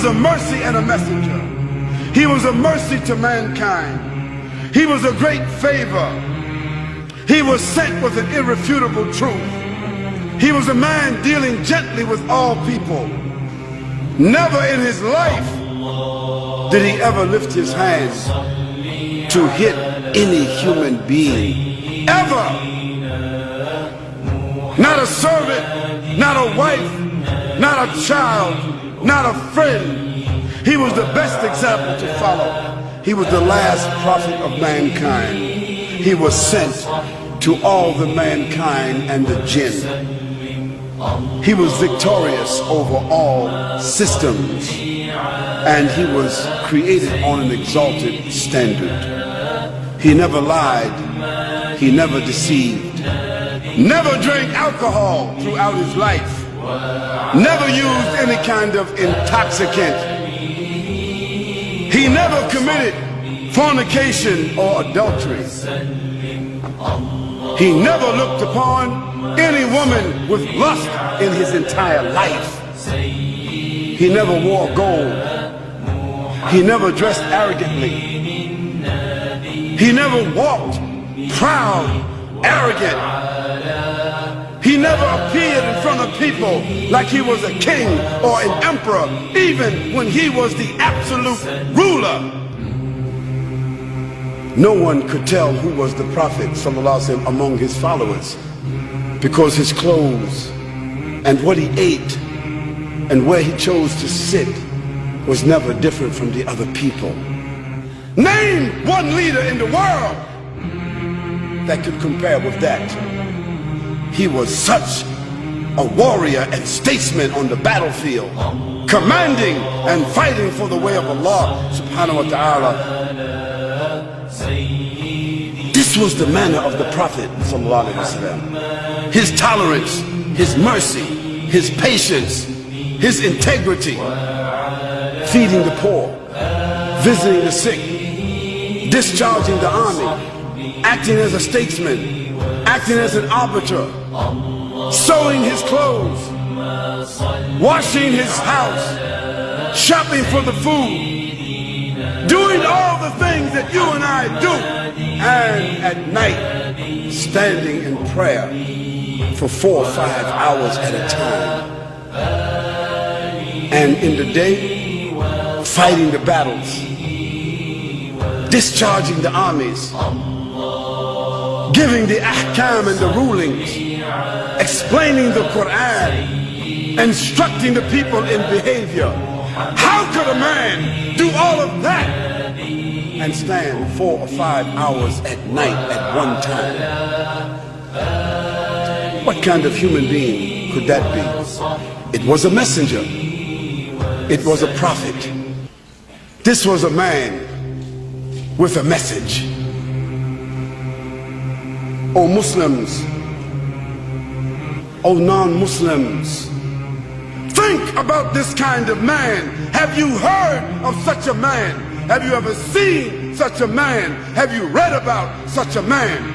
was a mercy and a messenger. He was a mercy to mankind. He was a great favor. He was sent with an irrefutable truth. He was a man dealing gently with all people. Never in his life did he ever lift his hands to hit any human being. Ever. Not a servant, not a wife, not a child, not a friend. He was the best example to follow. He was the last prophet of mankind. He was sent to all the mankind and the jinn. He was victorious over all systems, and he was created on an exalted standard. He never lied, he never deceived, never drank alcohol throughout his life, never used any kind of intoxicant. He never committed fornication or adultery. He never looked upon any woman with lust in his entire life. He never wore gold. He never dressed arrogantly. He never walked proud, arrogant. He never appeared in front of people like he was a king or an emperor, even when he was the absolute ruler. No one could tell who was the Prophet ﷺ among his followers, because his clothes and what he ate and where he chose to sit was never different from the other people. Name one leader in the world that could compare with that. He was such a warrior and statesman on the battlefield, commanding and fighting for the way of Allah subhanahu wa ta'ala. This was the manner of the Prophet sallallahu alaihi wasallam. His tolerance, his mercy, his patience, his integrity, feeding the poor, visiting the sick, discharging the army, acting as a statesman, acting as an arbiter, sewing his clothes, washing his house, shopping for the food, doing all the things that you and I do, and at night standing in prayer for 4 or 5 hours at a time, and in the day fighting the battles, discharging the armies, giving the ahkam and the rulings, explaining the Quran, instructing the people in behavior. How could a man do all of that and stand 4 or 5 hours at night at one time? What kind of human being could that be? It was a messenger. It was a prophet. This was a man with a message. O Muslims, O non-Muslims, think about this kind of man. Have you heard of such a man? Have you ever seen such a man? Have you read about such a man?